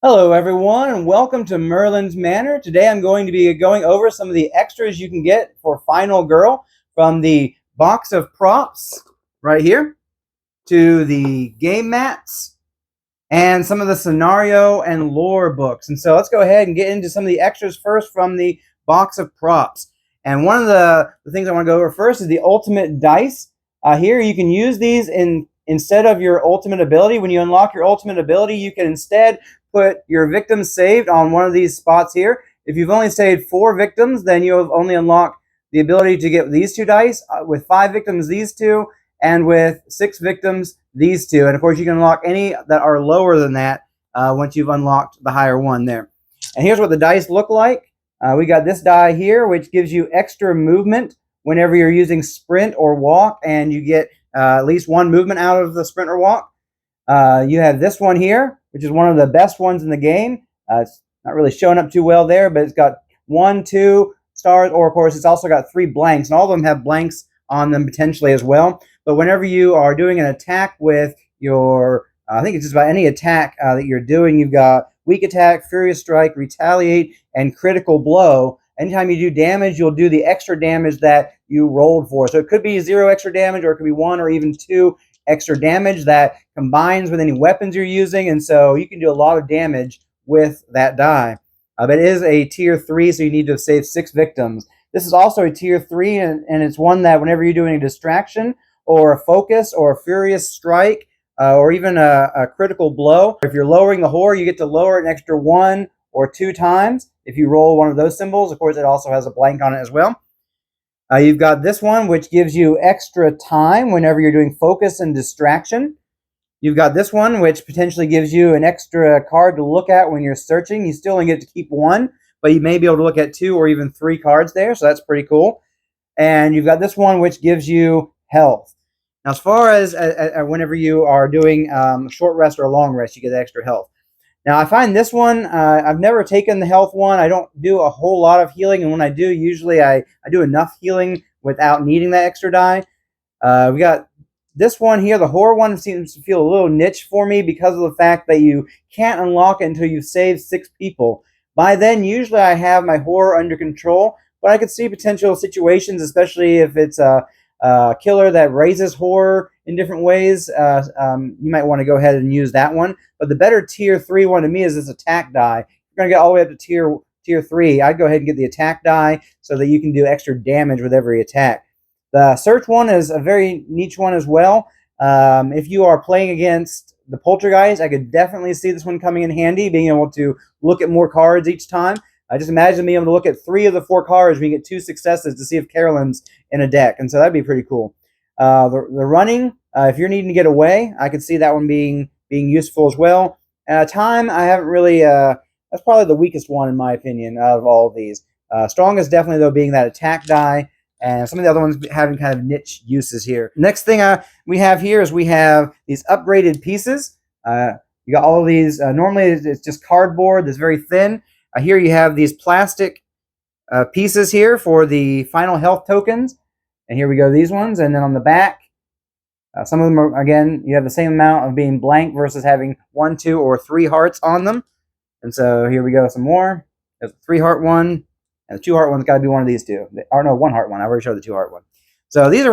Hello everyone and welcome to Merlin's Manor. Today I'm going to be going over some of the extras you can get for Final Girl, from the box of props right here to the game mats and some of the scenario and lore books. And so let's go ahead and get into some of the extras first from the box of props. And one of the things I want to go over first is the ultimate dice. Here you can use these instead of your ultimate ability. When you unlock your ultimate ability, you can instead put your victims saved on one of these spots here. If you've only saved 4 victims, then you have only unlocked the ability to get these 2 dice. With 5 victims, these 2, and with 6 victims, these 2. And of course, you can unlock any that are lower than that once you've unlocked the higher one there. And here's what the dice look like. We got this die here, which gives you extra movement whenever you're using sprint or walk, and you get at least 1 movement out of the sprint or walk. You have this one here, which is one of the best ones in the game. It's not really showing up too well there, but it's got 1, 2 stars, or of course it's also got 3 blanks, and all of them have blanks on them potentially as well. But whenever you are doing an attack with your, I think it's just about any attack that you're doing, you've got weak attack, furious strike, retaliate, and critical blow. Anytime you do damage, you'll do the extra damage that you rolled for. So it could be 0 extra damage, or it could be 1 or even 2 extra damage that combines with any weapons you're using, and so you can do a lot of damage with that die. But it is a tier 3, so you need to save 6 victims. This is also a tier 3, and it's one that whenever you're doing a distraction or a focus or a furious strike or even a critical blow, if you're lowering the horror, you get to lower it an extra 1 or 2 times. If you roll one of those symbols, of course, it also has a blank on it as well. You've got this one, which gives you extra time whenever you're doing focus and distraction. You've got this one, which potentially gives you an extra card to look at when you're searching. You still only get to keep 1, but you may be able to look at 2 or even 3 cards there, so that's pretty cool. And you've got this one, which gives you health. Now, as far as whenever you are doing short rest or a long rest, you get extra health. Now, I find this one, I've never taken the health one. I don't do a whole lot of healing, and when I do, usually I do enough healing without needing that extra die. We got this one here. The horror one seems to feel a little niche for me because of the fact that you can't unlock it until you've saved 6 people. By then, usually I have my horror under control, but I could see potential situations, especially if it's a killer that raises horror in different ways. You might want to go ahead and use that one. But the better tier 3 one to me is this attack die. If you're going to get all the way up to tier 3, I'd go ahead and get the attack die so that you can do extra damage with every attack. The search one is a very niche one as well. If you are playing against the poltergeist, I could definitely see this one coming in handy, being able to look at more cards each time. I just imagine being able to look at 3 of the 4 cards when you get 2 successes to see if Carolyn's in a deck, and so that'd be pretty cool. The running, if you're needing to get away, I could see that one being useful as well. Time, I haven't really. That's probably the weakest one in my opinion out of all of these. Strongest definitely though being that attack die, and some of the other ones having kind of niche uses here. Next thing we have here is we have these upgraded pieces. You got all of these. Normally it's just cardboard that's very thin. Here you have these plastic pieces here for the final health tokens. And here we go, these ones. And then on the back, some of them are, again, you have the same amount of being blank versus having 1, 2, or 3 hearts on them. And so here we go, some more. There's a 3 heart one, and the 2 heart one's got to be one of these 2. Or no, 1 heart one. I already showed the 2 heart one. So these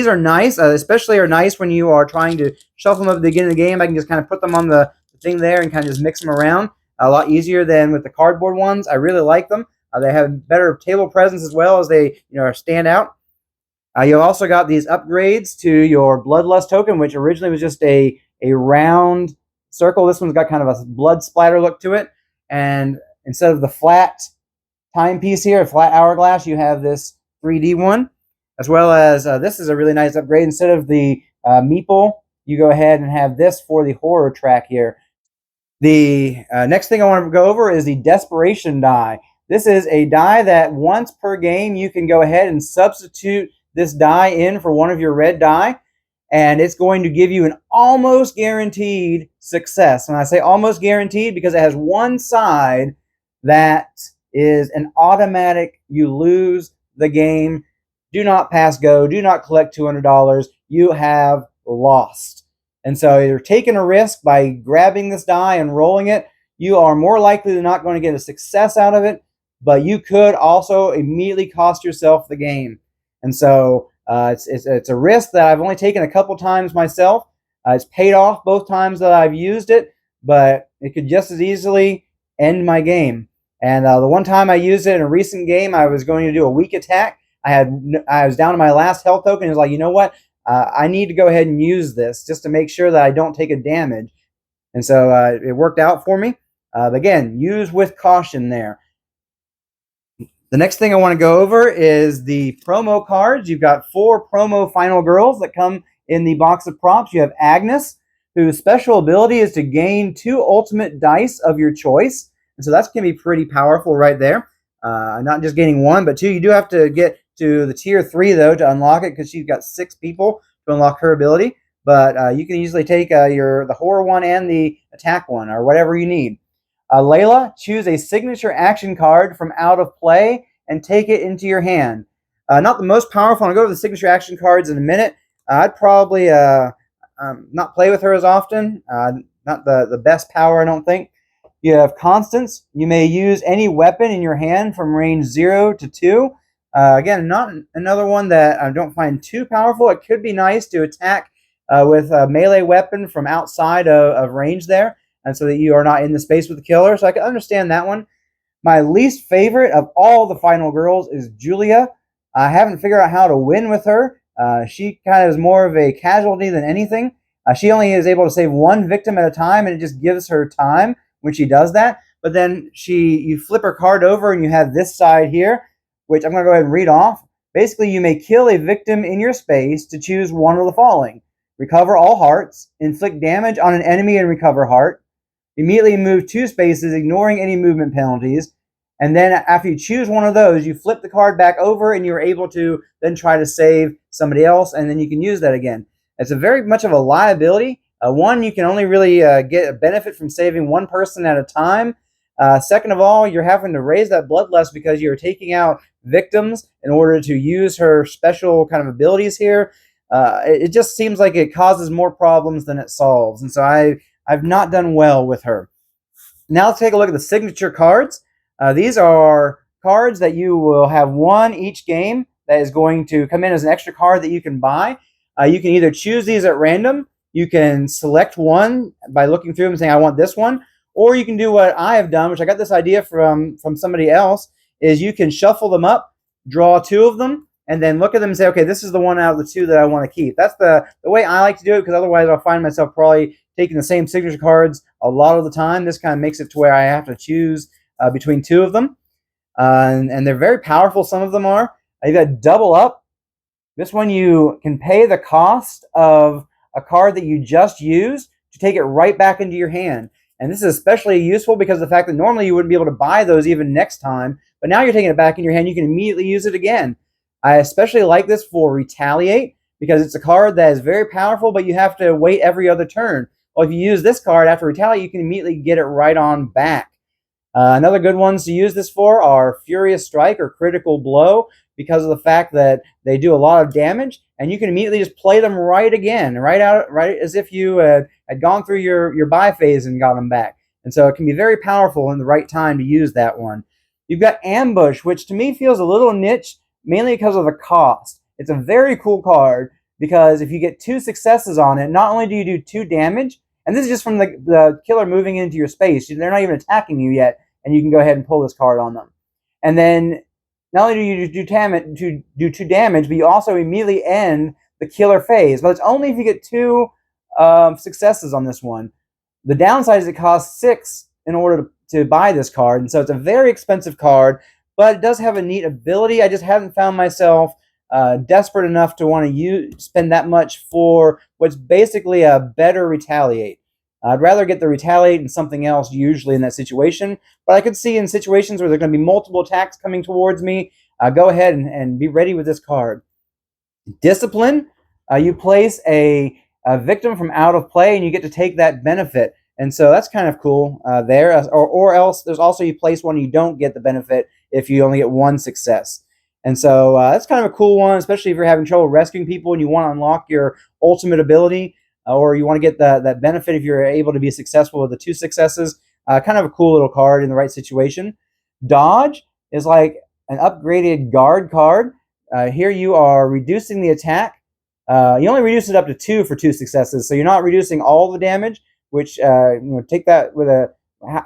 are nice, especially are nice when you are trying to shuffle them up at the beginning of the game. I can just kind of put them on the thing there and kind of just mix them around. A lot easier than with the cardboard ones. I really like them. They have better table presence as well as they stand out. You've also got these upgrades to your Bloodlust token, which originally was just a round circle. This one's got kind of a blood splatter look to it. And instead of the flat timepiece here, a flat hourglass, you have this 3D one. As well as this is a really nice upgrade. Instead of the meeple, you go ahead and have this for the horror track here. The next thing I want to go over is the Desperation die. This is a die that once per game you can go ahead and substitute this die in for one of your red die, and it's going to give you an almost guaranteed success. And I say almost guaranteed because it has one side that is an automatic, you lose the game, do not pass go, do not collect $200, you have lost. And so you're taking a risk by grabbing this die and rolling it. you are more likely than not going to get a success out of it, but you could also immediately cost yourself the game. And so it's a risk that I've only taken a couple times myself. It's paid off both times that I've used it, but it could just as easily end my game. And the one time I used it in a recent game, I was going to do a weak attack. I was down to my last health token. It was like, you know what? I need to go ahead and use this just to make sure that I don't take a damage. And so it worked out for me. But again, use with caution there. The next thing I want to go over is the promo cards. You've got 4 promo final girls that come in the box of props. You have Agnes, whose special ability is to gain 2 ultimate dice of your choice. And so that's going to be pretty powerful right there. Not just gaining 1, but 2. You do have to get to the tier 3, though, to unlock it, because she's got 6 people to unlock her ability. But you can easily take the horror one and the attack one, or whatever you need. Layla, choose a signature action card from out of play and take it into your hand. Not the most powerful. I'll go over the signature action cards in a minute. I'd probably not play with her as often. Not the best power, I don't think. You have Constance. You may use any weapon in your hand from range 0 to 2. Again, not another one that I don't find too powerful. It could be nice to attack with a melee weapon from outside of range there, and so that you are not in the space with the killer. So I can understand that one. My least favorite of all the final girls is Julia. I haven't figured out how to win with her. She kind of is more of a casualty than anything. She only is able to save 1 victim at a time, and it just gives her time when she does that. But then you flip her card over, and you have this side here, which I'm going to go ahead and read off. Basically, you may kill a victim in your space to choose one of the following: recover all hearts, inflict damage on an enemy and recover heart, immediately move 2 spaces, ignoring any movement penalties, and then after you choose one of those, you flip the card back over, and you're able to then try to save somebody else, and then you can use that again. It's a very much of a liability. One, you can only really get a benefit from saving 1 person at a time. Second of all, you're having to raise that bloodlust because you're taking out victims in order to use her special kind of abilities here. It just seems like it causes more problems than it solves, and so I've not done well with her. Now let's take a look at the signature cards. These are cards that you will have 1 each game that is going to come in as an extra card that you can buy. You can either choose these at random. You can select one by looking through them and saying, I want this one. Or you can do what I have done, which I got this idea from somebody else, is you can shuffle them up, draw 2 of them, and then look at them and say, okay, this is the one out of the 2 that I want to keep. That's the way I like to do it, because otherwise I'll find myself probably taking the same signature cards a lot of the time. This kind of makes it to where I have to choose between 2 of them. And they're very powerful, some of them are. You've got double up. This one you can pay the cost of a card that you just used to take it right back into your hand. And this is especially useful because of the fact that normally you wouldn't be able to buy those even next time, but now you're taking it back in your hand, you can immediately use it again. I especially like this for Retaliate because it's a card that is very powerful, but you have to wait every other turn. Well, if you use this card after Retaliate, you can immediately get it right on back. Another good ones to use this for are Furious Strike or Critical Blow, because of the fact that they do a lot of damage, and you can immediately just play them right again, right as if you had gone through your buy phase and got them back. And so it can be very powerful in the right time to use that one. You've got Ambush, which to me feels a little niche, mainly because of the cost. It's a very cool card, because if you get 2 successes on it, not only do you do 2 damage, and this is just from the killer moving into your space, they're not even attacking you yet, and you can go ahead and pull this card on them. And then not only do you do 2 damage, but you also immediately end the killer phase. But it's only if you get 2 successes on this one. The downside is it costs 6 in order to buy this card, and so it's a very expensive card, but it does have a neat ability. I just haven't found myself desperate enough to want to spend that much for what's basically a better Retaliate. I'd rather get the Retaliate and something else usually in that situation, but I could see in situations where there are going to be multiple attacks coming towards me, go ahead and be ready with this card. Discipline, you place a victim from out of play and you get to take that benefit, and so that's kind of cool there. Or else there's also you place one, you don't get the benefit if you only get 1 success. And so that's kind of a cool one, especially if you're having trouble rescuing people and you want to unlock your ultimate ability, or you want to get that benefit if you're able to be successful with the 2 successes. Kind of a cool little card in the right situation. Dodge is like an upgraded guard card. Here you are reducing the attack. You only reduce it up to 2 for 2 successes, so you're not reducing all the damage, which take that with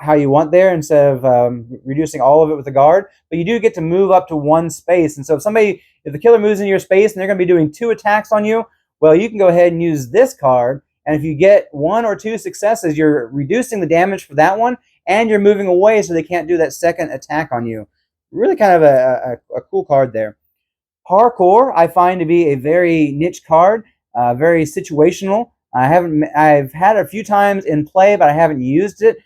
how you want there instead of reducing all of it with the guard. But you do get to move up to 1 space, and so if the killer moves into your space and they're going to be doing 2 attacks on you, well, you can go ahead and use this card, and if you get 1 or 2 successes, you're reducing the damage for that one, and you're moving away so they can't do that second attack on you. Really kind of a cool card there. Parkour I find to be a very niche card, very situational. I've had it a few times in play, but I haven't used it.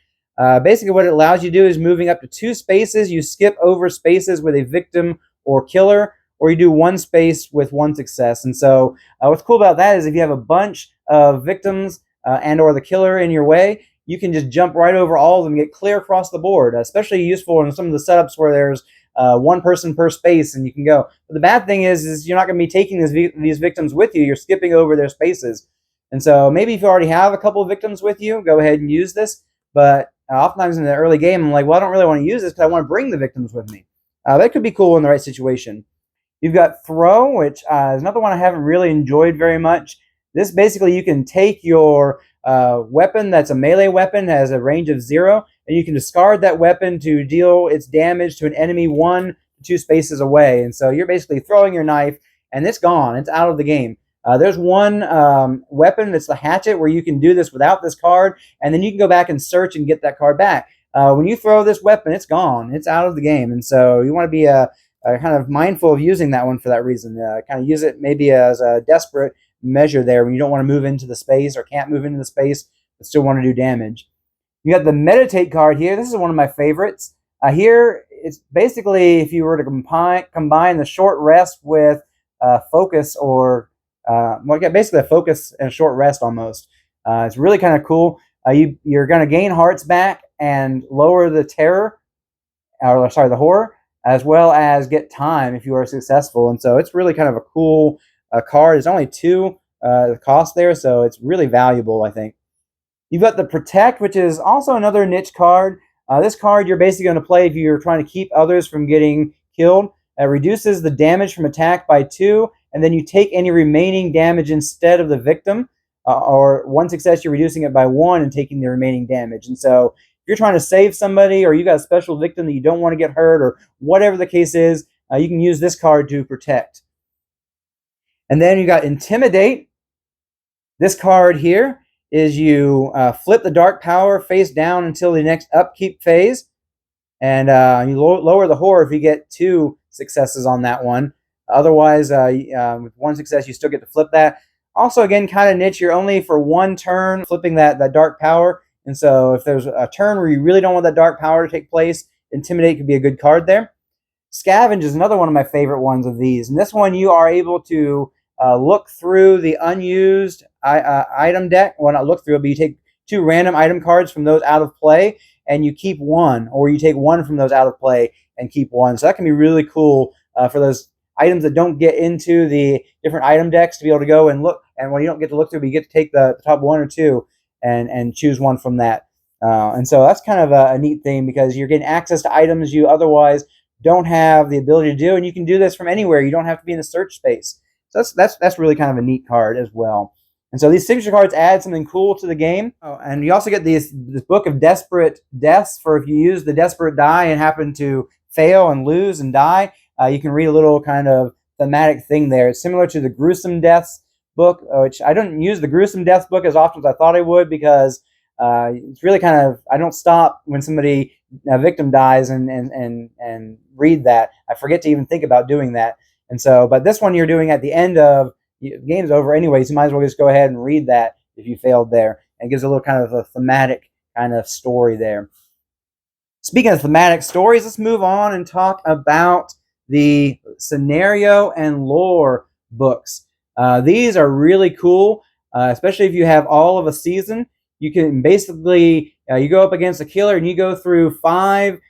Basically, what it allows you to do is moving up to 2 spaces. You skip over spaces with a victim or killer, or you do 1 space with 1 success. And so, what's cool about that is if you have a bunch of victims and/or the killer in your way, you can just jump right over all of them, get clear across the board. Especially useful in some of the setups where there's 1 person per space, and you can go. But the bad thing is you're not going to be taking these victims with you. You're skipping over their spaces. And so maybe if you already have a couple of victims with you, go ahead and use this. But oftentimes in the early game, I'm like, well, I don't really want to use this because I want to bring the victims with me. That could be cool in the right situation. You've got Throw, which is another one I haven't really enjoyed very much. This basically, you can take your weapon that's a melee weapon, has a range of 0, and you can discard that weapon to deal its damage to an enemy 1 to 2 spaces away. And so you're basically throwing your knife, and it's gone. It's out of the game. There's one weapon that's the hatchet where you can do this without this card, and then you can go back and search and get that card back. When you throw this weapon, it's gone. It's out of the game. And so you want to be kind of mindful of using that one for that reason. Kind of use it maybe as a desperate measure there when you don't want to move into the space or can't move into the space but still want to do damage. You got the Meditate card here. This is one of my favorites. Here, it's basically if you were to combine the short rest with focus or basically a focus and a short rest almost. It's really kind of cool. You're going to gain hearts back and lower the the horror, as well as get time if you are successful. And so it's really kind of a cool card. It's only 2 the cost there, so it's really valuable, I think. You've got the Protect, which is also another niche card. This card you're basically going to play if you're trying to keep others from getting killed. It reduces the damage from attack by 2, and then you take any remaining damage instead of the victim. Or 1 success, you're reducing it by 1 and taking the remaining damage. And so if you're trying to save somebody, or you got a special victim that you don't want to get hurt, or whatever the case is, you can use this card to protect. And then you got Intimidate. This card here is you flip the dark power face down until the next upkeep phase, and you lower the horror if you get 2 successes on that one. Otherwise, with 1 success, you still get to flip that. Also, again, kind of niche. You're only for 1 turn flipping that dark power, and so if there's a turn where you really don't want that dark power to take place, Intimidate could be a good card there. Scavenge is another one of my favorite ones of these, and this one you are able to look through the unused item deck. Well, not look through it, but you take 2 random item cards from those out of play, and you keep 1, or you take 1 from those out of play and keep 1. So that can be really cool for those items that don't get into the different item decks to be able to go and look. And when you don't get to look through, but you get to take the top 1 or 2 and choose 1 from that. And so that's kind of a neat thing because you're getting access to items you otherwise don't have the ability to do, and you can do this from anywhere. You don't have to be in the search space. So that's really kind of a neat card as well. And so these signature cards add something cool to the game. Oh, and you also get this book of Desperate Deaths for if you use the Desperate die and happen to fail and lose and die. You can read a little kind of thematic thing there. It's similar to the Gruesome Deaths book, which I don't use the Gruesome Deaths book as often as I thought I would because it's really kind of, I don't stop when a victim dies and read that. I forget to even think about doing that. And so, but this one you're doing at the end of the game's over anyways. You might as well just go ahead and read that if you failed there. And it gives a little kind of a thematic kind of story there. Speaking of thematic stories, let's move on and talk about the scenario and lore books. These are really cool, especially if you have all of a season. You can basically, you go up against a killer and you go through 5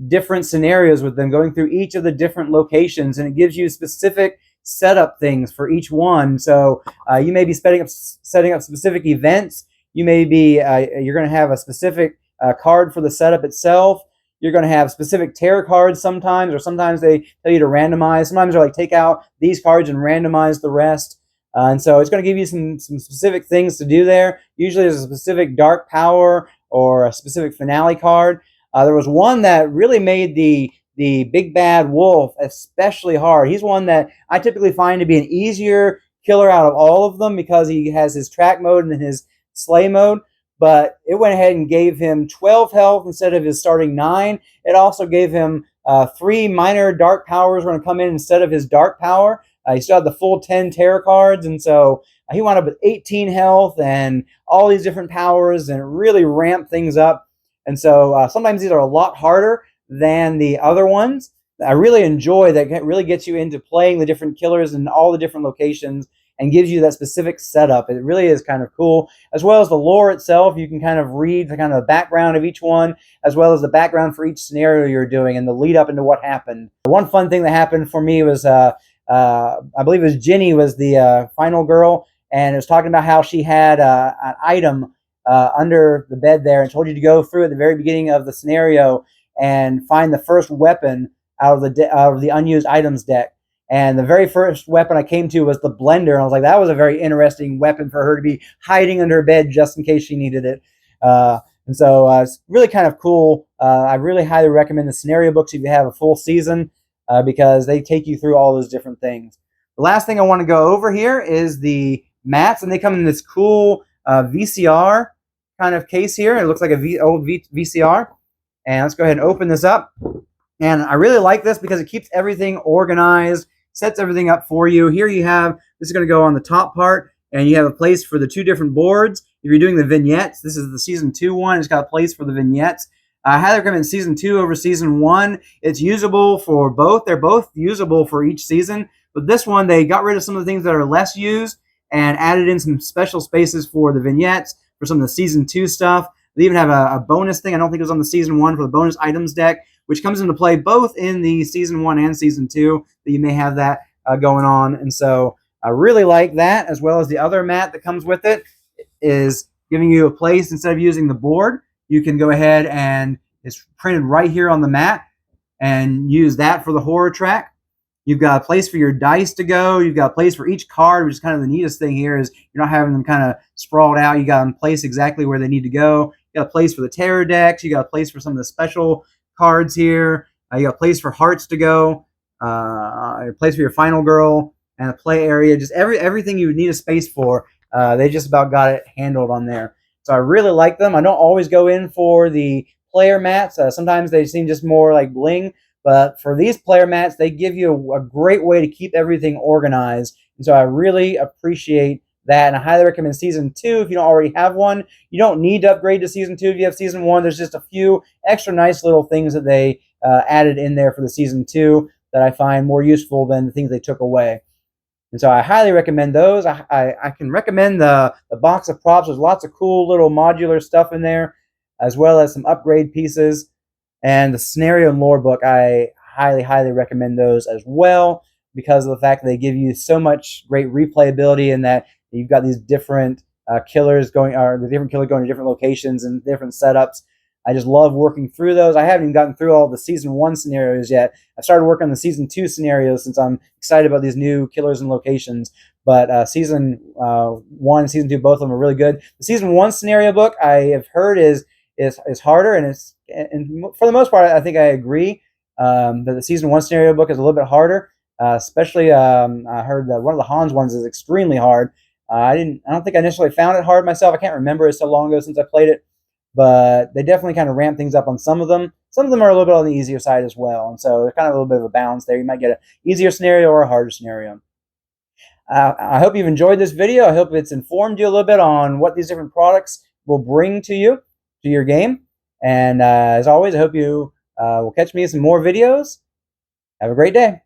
different scenarios with them, going through each of the different locations, and it gives you specific setup things for each one. So you may be setting up specific events. You may be, you're going to have a specific card for the setup itself. You're going to have specific tarot cards sometimes, or sometimes they tell you to randomize. Sometimes they're like, take out these cards and randomize the rest. And so it's going to give you some specific things to do there. Usually there's a specific dark power or a specific finale card. There was one that really made the big bad wolf especially hard. He's one that I typically find to be an easier killer out of all of them because he has his track mode and his slay mode. But it went ahead and gave him 12 health instead of his starting 9. It also gave him 3 minor dark powers were going to come in instead of his dark power. He still had the full 10 tarot cards, and so he wound up with 18 health and all these different powers, and it really ramped things up. And so sometimes these are a lot harder than the other ones. I really enjoy that. It really gets you into playing the different killers in all the different locations and gives you that specific setup. It really is kind of cool. As well as the lore itself, you can kind of read the kind of background of each one, as well as the background for each scenario you're doing and the lead up into what happened. One fun thing that happened for me was, I believe it was Ginny was the final girl, and it was talking about how she had an item under the bed there and told you to go through at the very beginning of the scenario and find the first weapon out of the unused items deck. And the very first weapon I came to was the blender. And I was like, that was a very interesting weapon for her to be hiding under her bed just in case she needed it. And so it's really kind of cool. I really highly recommend the scenario books if you have a full season because they take you through all those different things. The last thing I want to go over here is the mats. And they come in this cool VCR kind of case here. It looks like old VCR. And let's go ahead and open this up. And I really like this because it keeps everything organized, sets everything up for you. Here you have, this is going to go on the top part, and you have a place for the 2 different boards. If you're doing the vignettes, this is the Season 2 one. It's got a place for the vignettes. I highly recommend Season 2 over Season 1. It's usable for both. They're both usable for each season. But this one, they got rid of some of the things that are less used and added in some special spaces for the vignettes, for some of the Season 2 stuff. They even have a bonus thing. I don't think it was on the Season 1 for the bonus items deck, which comes into play both in the Season 1 and Season 2, that you may have that going on. And so I really like that, as well as the other mat that comes with it is giving you a place. Instead of using the board, you can go ahead and it's printed right here on the mat and use that for the horror track. You've got a place for your dice to go. You've got a place for each card, which is kind of the neatest thing here is you're not having them kind of sprawled out. You got them placed exactly where they need to go. You got a place for the terror decks. You got a place for some of the special cards here. You got a place for hearts to go. A place for your final girl and a play area. Just everything you would need a space for. They just about got it handled on there. So I really like them. I don't always go in for the player mats. Sometimes they seem just more like bling. But for these player mats, they give you a great way to keep everything organized. And so I really appreciate that. And I highly recommend Season 2 if you don't already have one. You don't need to upgrade to Season 2 if you have Season 1. There's just a few extra nice little things that they added in there for the Season 2 that I find more useful than the things they took away. And so I highly recommend those. I can recommend the box of props. There's lots of cool little modular stuff in there, as well as some upgrade pieces. And the scenario and lore book, I highly, highly recommend those as well because of the fact that they give you so much great replayability and that you've got these different killers going, or the different killers going to different locations and different setups. I just love working through those. I haven't even gotten through all the Season 1 scenarios yet. I started working on the Season 2 scenarios since I'm excited about these new killers and locations. But Season 1 and Season 2, both of them are really good. The Season 1 scenario book I have heard is harder, and for the most part, I think I agree that the Season 1 scenario book is a little bit harder. Especially, I heard that one of the Hans ones is extremely hard. I don't think I initially found it hard myself. I can't remember. It's so long ago since I played it. But they definitely kind of ramp things up on some of them. Some of them are a little bit on the easier side as well. And so there's kind of a little bit of a balance there. You might get an easier scenario or a harder scenario. I hope you've enjoyed this video. I hope it's informed you a little bit on what these different products will bring to you, to your game. And as always, I hope you will catch me in some more videos. Have a great day.